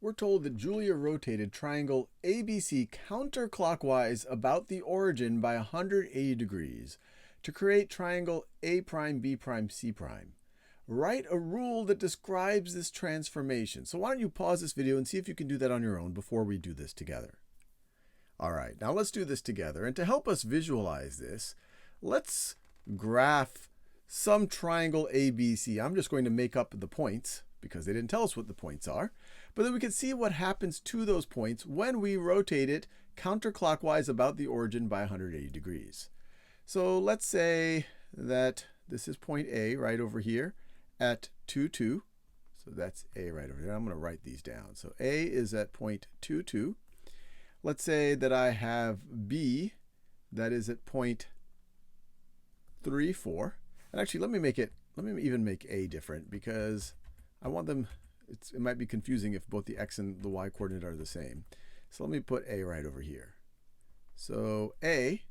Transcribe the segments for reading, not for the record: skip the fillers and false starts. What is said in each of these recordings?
We're told that Julia rotated triangle ABC counterclockwise about the origin by 180 degrees to create triangle A prime, B prime, C prime. Write a rule that describes this transformation. So why don't you pause this video and see if you can do that on your own before we do this together. All right, now let's do this together. And to help us visualize this, let's graph some triangle ABC. I'm just going to make up the points because they didn't tell us what the points are. But then we can see what happens to those points when we rotate it counterclockwise about the origin by 180 degrees. So let's say that this is point A right over here at 2, 2. So that's A right over there. I'm going to write these down. So A is at point 2, 2. Let's say that I have B that is at point 3, 4. And actually, let me even make A different because I want them, it might be confusing if both the X and the Y coordinate are the same. So let me put A right over here. So A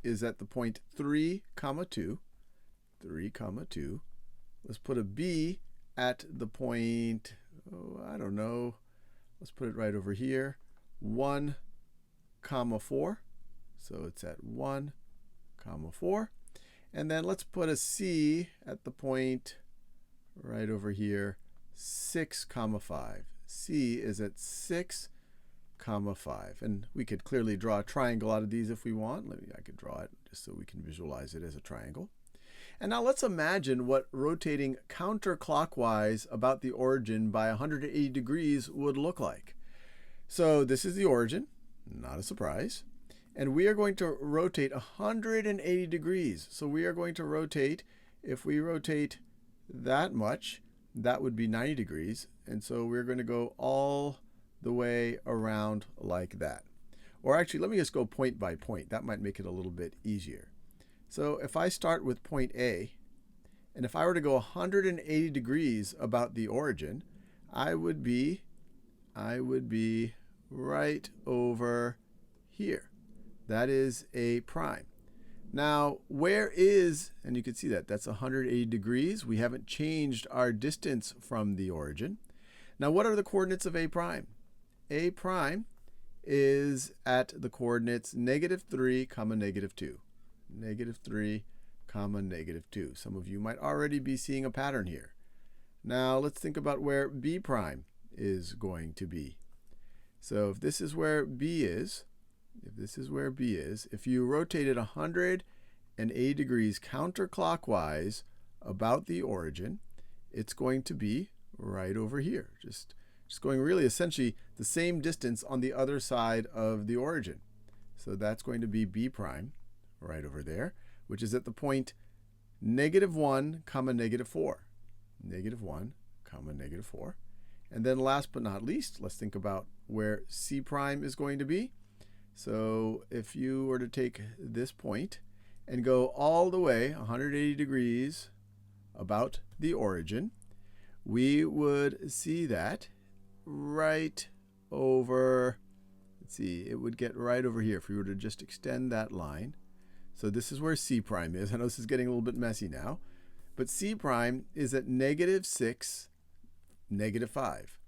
is at the point 3, 2. 3, 2. Let's put a B at the point, I don't know. Let's put it right over here. 1, 4. So it's at 1, 4. And then let's put a C at the point right over here, 6, 5. C is at 6, 5. And we could clearly draw a triangle out of these if we want. I could draw it just so we can visualize it as a triangle. And now let's imagine what rotating counterclockwise about the origin by 180 degrees would look like. So this is the origin, not a surprise. And we are going to rotate 180 degrees. So we are going to rotate, if we rotate that much, that would be 90 degrees. And so we're going to go all the way around like that. Or actually, let me just go point by point. That might make it a little bit easier. So if I start with point A, and if I were to go 180 degrees about the origin, I would be right over here. That is A prime. Now, where is, and you can see that, that's 180 degrees. We haven't changed our distance from the origin. Now, what are the coordinates of A prime? A prime is at the coordinates -3, -2. -3, -2. Some of you might already be seeing a pattern here. Now, let's think about where B prime is going to be. So if this is where B is, if you rotate it 180 degrees counterclockwise about the origin, it's going to be right over here. Just going really essentially the same distance on the other side of the origin. So that's going to be B prime right over there, which is at the point -1, -4. -1, -4. And then last but not least, let's think about where C prime is going to be. So if you were to take this point and go all the way 180 degrees about the origin, we would see that right over, let's see, it would get right over here if we were to just extend that line. So this is where C prime is. I know this is getting a little bit messy now, but C prime is at -6, -5.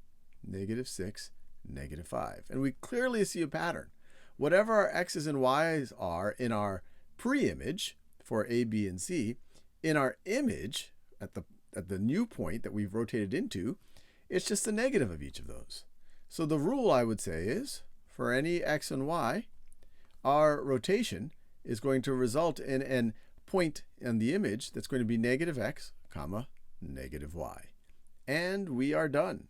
-6, -5. And we clearly see a pattern. Whatever our x's and y's are in our pre-image for A, B, and C, in our image at the new point that we've rotated into, it's just the negative of each of those. So the rule, I would say, is for any x and y, our rotation is going to result in a point in the image that's going to be -x, -y. And we are done.